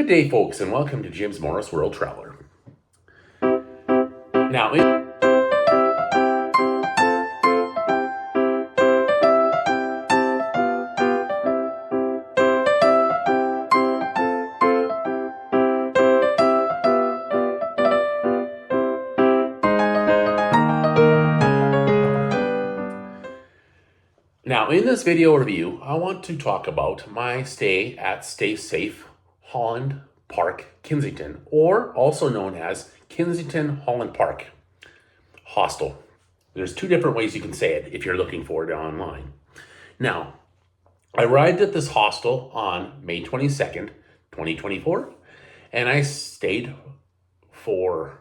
Good day, folks, and welcome to Jim's Morris World Traveler. Now, in this video review, I want to talk about my stay at Staysafe Holland Park, Kensington, or also known as Kensington Holland Park Hostel. There's two different ways you can say it if you're looking for it online. Now, I arrived at this hostel on May 22nd, 2024, and I stayed for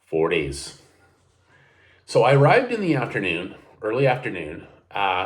4 days. So I arrived in the afternoon, early afternoon,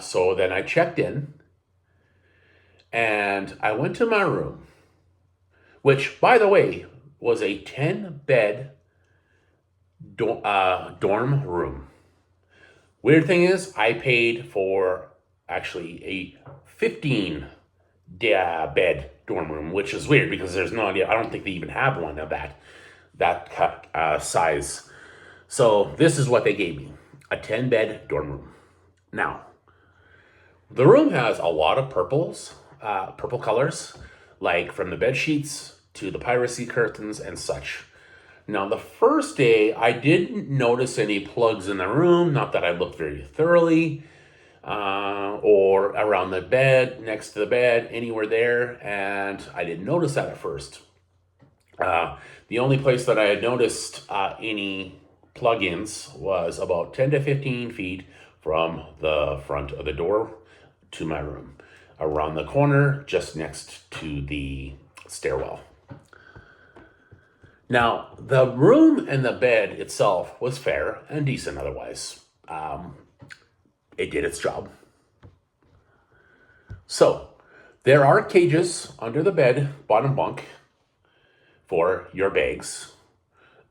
so then I checked in and I went to my room, which, by the way, was a 10-bed dorm room. Weird thing is, I paid for actually a 15-bed dorm room, which is weird because there's no idea. I don't think they even have one of that size. So this is what they gave me, a 10-bed dorm room. Now, the room has a lot of purple colors, like from the bed sheets to the piracy curtains and such. Now, the first day, I didn't notice any plugs in the room, not that I looked very thoroughly, or around the bed, next to the bed, anywhere there, and I didn't notice that at first. The only place that I had noticed any plug-ins was about 10 to 15 feet from the front of the door to my room, around the corner, just next to the stairwell. Now, the room and the bed itself was fair and decent otherwise. It did its job. So, there are cages under the bed, bottom bunk, for your bags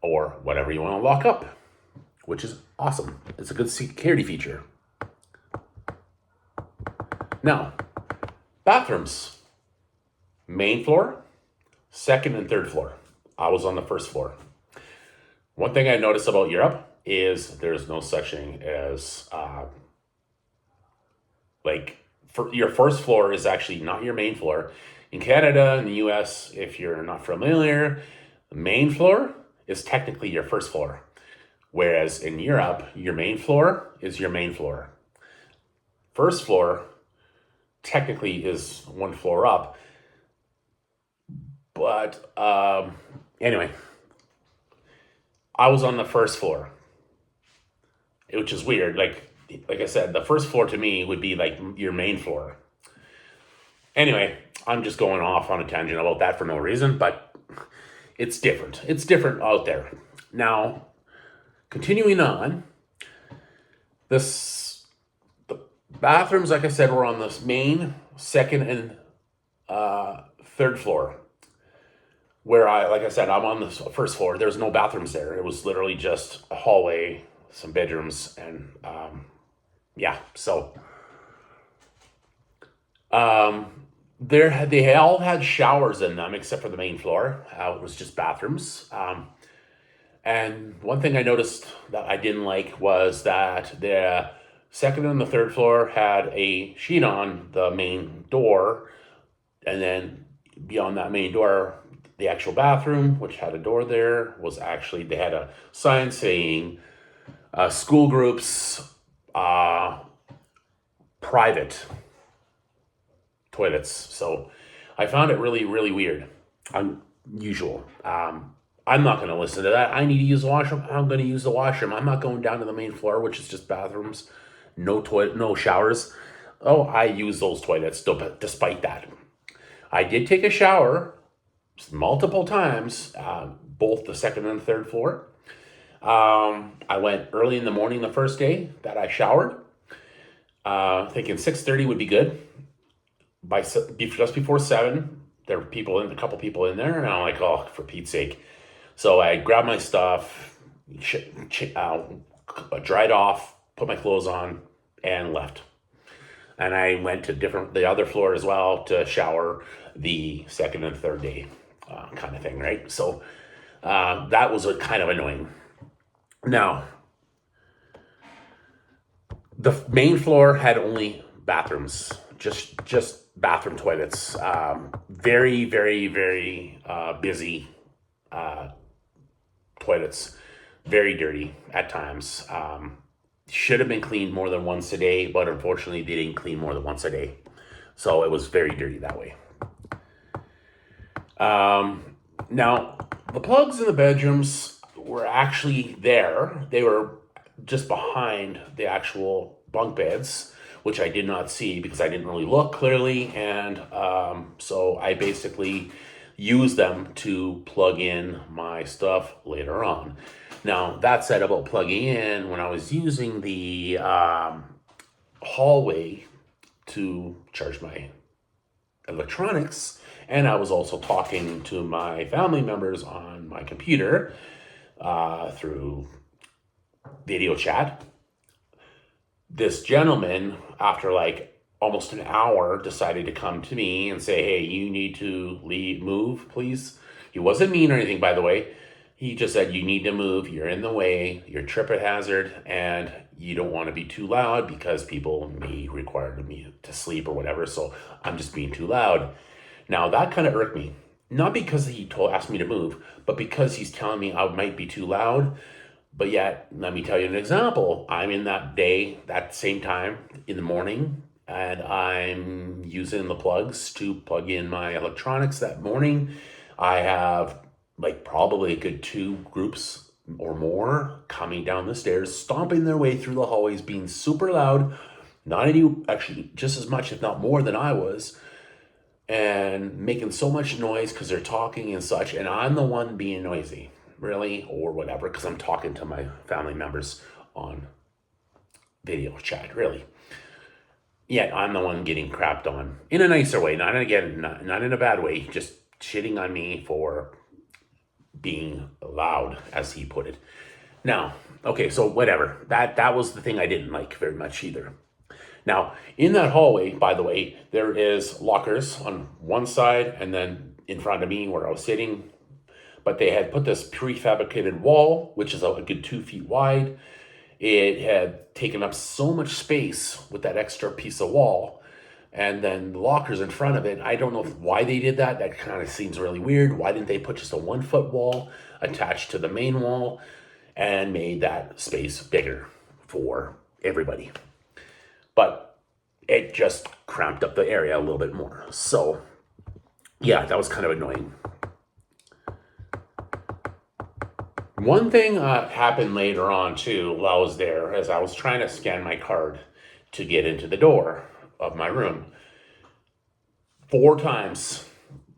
or whatever you want to lock up, which is awesome. It's a good security feature. Now, bathrooms. Main floor, second and third floor. I was on the first floor. One thing I noticed about Europe is there's no such thing as, your first floor is actually not your main floor. In Canada and the US, if you're not familiar, the main floor is technically your first floor. Whereas in Europe, your main floor is your main floor. First floor technically is one floor up. But anyway, I was on the first floor, which is weird. Like I said, the first floor to me would be like your main floor. Anyway, I'm just going off on a tangent about that for no reason, but it's different. It's different out there. Now, continuing on, the bathrooms, like I said, were on this main, second, and third floor. Where like I said, I'm on the first floor. There's no bathrooms there. It was literally just a hallway, some bedrooms, and So they all had showers in them except for the main floor. It was just bathrooms. And one thing I noticed that I didn't like was that the second and the third floor had a sheet on the main door, and then beyond that main door, the actual bathroom, which had a door there, was actually, they had a sign saying school groups, private toilets. So I found it really, really weird, unusual. I'm not going to listen to that. I need to use the washroom. I'm going to use the washroom. I'm not going down to the main floor, which is just bathrooms, no toilet, no showers. Oh, I use those toilets despite that. I did take a shower multiple times, both the second and third floor. I went early in the morning the first day that I showered, thinking 6:30 would be good. Just before 7, there were a couple people in there, and I'm like, oh, for Pete's sake. So I grabbed my stuff, dried off, put my clothes on, and left. And I went to the other floor as well to shower the second and third day, kind of thing, right? So that was kind of annoying. Now, the main floor had only bathrooms, just bathroom toilets. Very, very, very busy toilets. Very dirty at times. Should have been cleaned more than once a day, but unfortunately they didn't clean more than once a day. So it was very dirty that way. Now, the plugs in the bedrooms were actually there. They were just behind the actual bunk beds, which I did not see because I didn't really look clearly. And so I basically used them to plug in my stuff later on. Now, that said about plugging in, when I was using the hallway to charge my electronics, and I was also talking to my family members on my computer through video chat, this gentleman, after like almost an hour, decided to come to me and say, hey, you need to move, please. He wasn't mean or anything, by the way. He just said, you need to move, you're in the way, you're trip hazard, and you don't want to be too loud because people may require me to sleep or whatever, so I'm just being too loud. Now, that kind of irked me. Not because he asked me to move, but because he's telling me I might be too loud. But yet, let me tell you an example. I'm in that same time in the morning, and I'm using the plugs to plug in my electronics that morning. I have like probably a good 2 groups or more coming down the stairs, stomping their way through the hallways, being super loud, not any, actually just as much, if not more than I was, and making so much noise because they're talking and such, and I'm the one being noisy, really, or whatever, because I'm talking to my family members on video chat, really. Yet I'm the one getting crapped on in a nicer way, not in a bad way, just shitting on me for being loud, as he put it. Now, okay, so whatever. That was the thing I didn't like very much either. Now, in that hallway, by the way, there is lockers on one side and then in front of me where I was sitting. But they had put this prefabricated wall, which is a good 2 feet wide. It had taken up so much space with that extra piece of wall. And then the lockers in front of it, I don't know why they did that. That kind of seems really weird. Why didn't they put just a 1 foot wall attached to the main wall and made that space bigger for everybody? But it just cramped up the area a little bit more. So yeah, that was kind of annoying. One thing happened later on too while I was there, as I was trying to scan my card to get into the door of my room 4 times.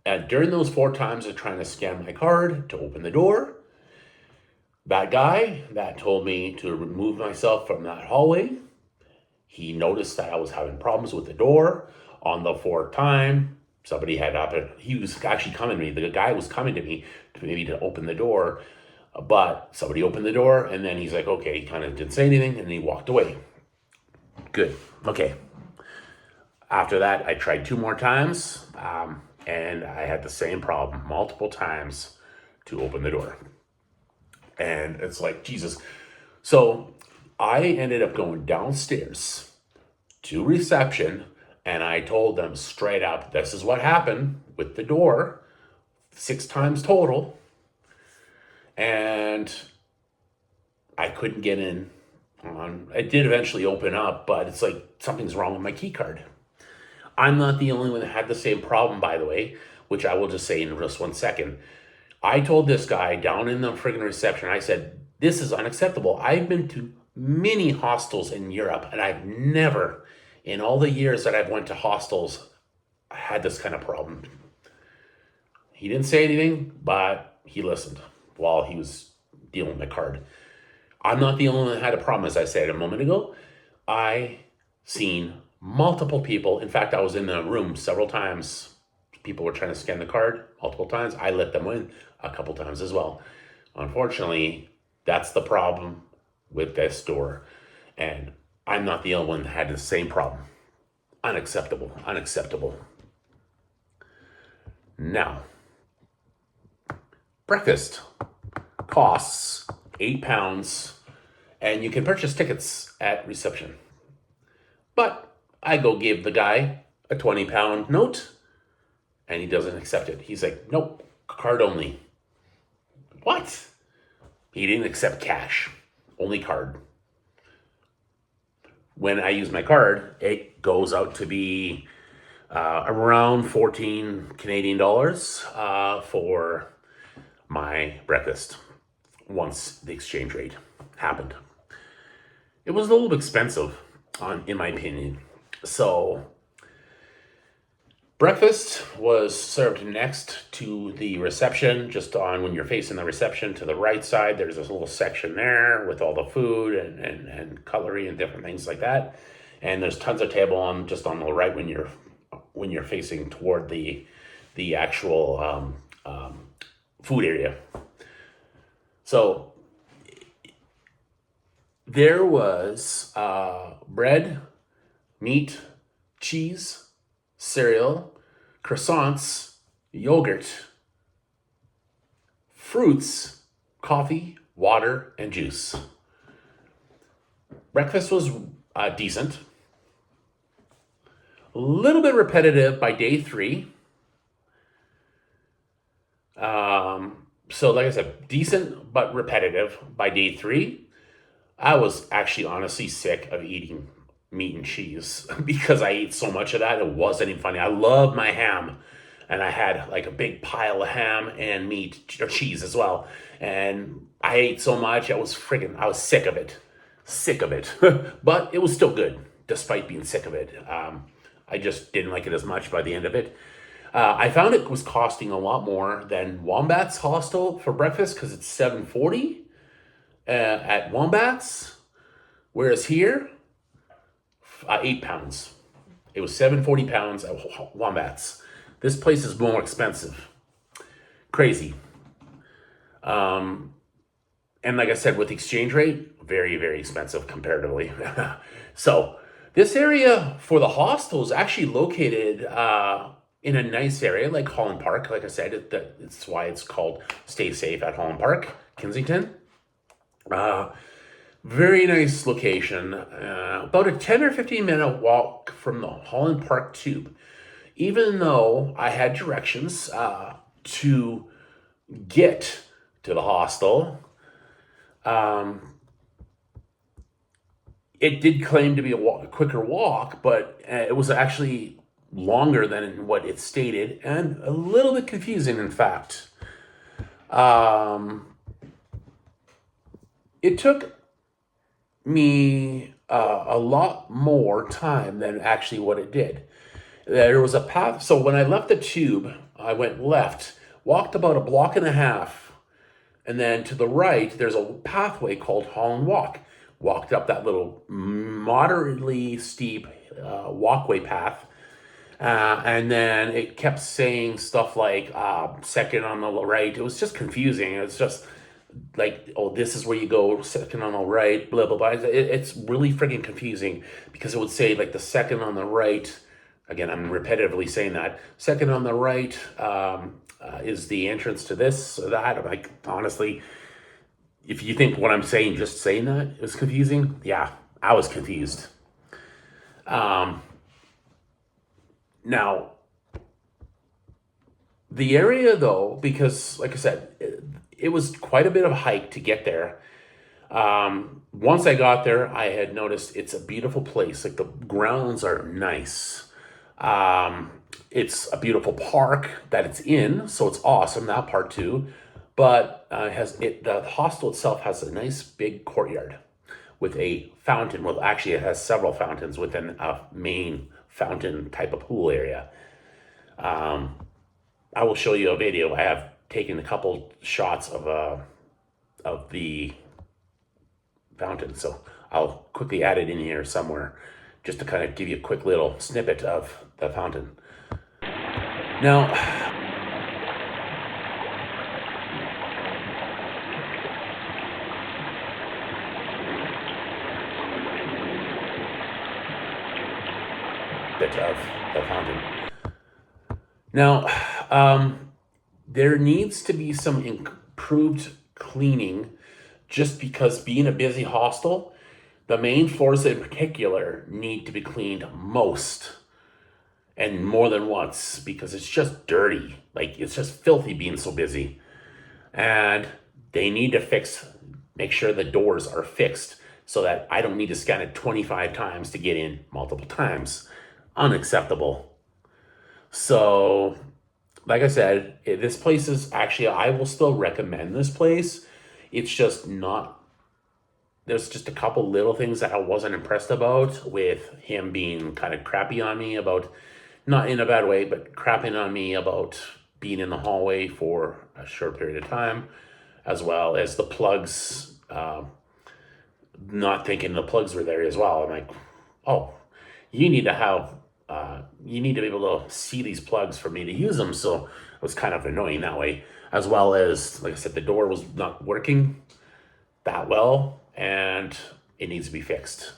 And during those 4 times of trying to scan my card to open the door, that guy that told me to remove myself from that hallway, he noticed that I was having problems with the door. On the 4th time, somebody had up, he was actually coming to me. The guy was coming to me to open the door, but somebody opened the door, and then he's like, okay, he kind of didn't say anything, and he walked away. Good. Okay. After that, I tried 2 more times, and I had the same problem multiple times to open the door. And it's like, Jesus. So I ended up going downstairs to reception, and I told them straight up, this is what happened with the door, 6 times total. And I couldn't get in on, it did eventually open up, but it's like something's wrong with my key card. I'm not the only one that had the same problem, by the way, which I will just say in just 1 second. I told this guy down in the friggin' reception, I said, this is unacceptable. I've been to many hostels in Europe, and I've never, in all the years that I've went to hostels, had this kind of problem. He didn't say anything, but he listened while he was dealing with my card. I'm not the only one that had a problem, as I said a moment ago. I seen multiple people. In fact, I was in the room several times. People were trying to scan the card multiple times. I let them in a couple times as well. Unfortunately, that's the problem with this door. And I'm not the only one that had the same problem. Unacceptable, unacceptable. Now, breakfast costs £8, and you can purchase tickets at reception. But I go give the guy a £20 note, and he doesn't accept it. He's like, nope, card only. What? He didn't accept cash, only card. When I use my card, it goes out to be around 14 Canadian dollars for my breakfast once the exchange rate happened. It was a little expensive, in my opinion. So breakfast was served next to the reception, just on when you're facing the reception to the right side. There's this little section there with all the food and cutlery and different things like that. And there's tons of table on just on the right when you're facing toward the actual food area. So there was bread, meat, cheese, cereal, croissants, yogurt, fruits, coffee, water, and juice. Breakfast was decent. A little bit repetitive by day 3. So like I said, decent but repetitive by day 3. I was actually honestly sick of eating meat and cheese because I ate so much of that. It wasn't even funny. I love my ham, and I had like a big pile of ham and meat or cheese as well. And I ate so much, I was sick of it. But it was still good despite being sick of it. I just didn't like it as much by the end of it. I found it was costing a lot more than Wombats Hostel for breakfast because it's $7.40 at Wombats, whereas here, £8. It was £7.40 at Wombats. This place is more expensive. Crazy. And like I said, with the exchange rate, very, very expensive comparatively. So this area for the hostel is actually located in a nice area like Holland Park. Like I said, it's why it's called Staysafe at Holland Park, Kensington. Very nice location. About a 10 or 15 minute walk from the Holland Park Tube. Even though I had directions to get to the hostel, it did claim to be a quicker walk, but it was actually longer than what it stated and a little bit confusing, in fact. It took me a lot more time than actually what it did. There was a path. So when I left the tube, I went left, walked about a block and a half, and then to the right, there's a pathway called Holland Walk. Walked up that little moderately steep walkway path. And then it kept saying stuff like second on the right. It was just confusing. It was just like, oh, this is where you go, second on the right, blah, blah, blah. It's really freaking confusing because it would say like the second on the right. Again, I'm repetitively saying that. Second on the right is the entrance to this or that. I'm like, honestly, if you think what I'm saying, just saying that is confusing, yeah, I was confused. Now, the area though, because like I said, it was quite a bit of a hike to get there. Once I got there, I had noticed it's a beautiful place. Like the grounds are nice. It's a beautiful park that it's in, so it's awesome, that part too. But the hostel itself has a nice big courtyard with a fountain. Well, actually, it has several fountains within a main fountain type of pool area. I will show you a video. I have taken a couple shots of the fountain, so I'll quickly add it in here somewhere just to kind of give you a quick little snippet of the fountain. Now, bit of the fountain. Now, there needs to be some improved cleaning, just because being a busy hostel, the main floors in particular need to be cleaned most and more than once, because it's just dirty. Like, it's just filthy being so busy. And they need to make sure the doors are fixed so that I don't need to scan it 25 times to get in multiple times. Unacceptable. So, like I said, this place is actually, I will still recommend this place. It's just not, there's just a couple little things that I wasn't impressed about, with him being kind of crappy on me about, not in a bad way, but crapping on me about being in the hallway for a short period of time, as well as the plugs, not thinking the plugs were there as well. I'm like, oh, you need to have, you need to be able to see these plugs for me to use them. So it was kind of annoying that way, as well as, like I said, the door was not working that well and it needs to be fixed.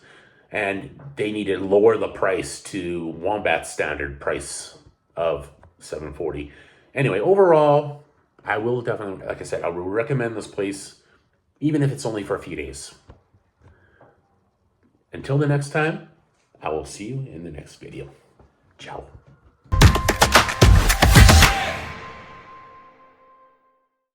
And they need to lower the price to Wombats standard price of $740. Anyway, overall, I will definitely, like I said, I will recommend this place, even if it's only for a few days. Until the next time, I will see you in the next video. Ciao.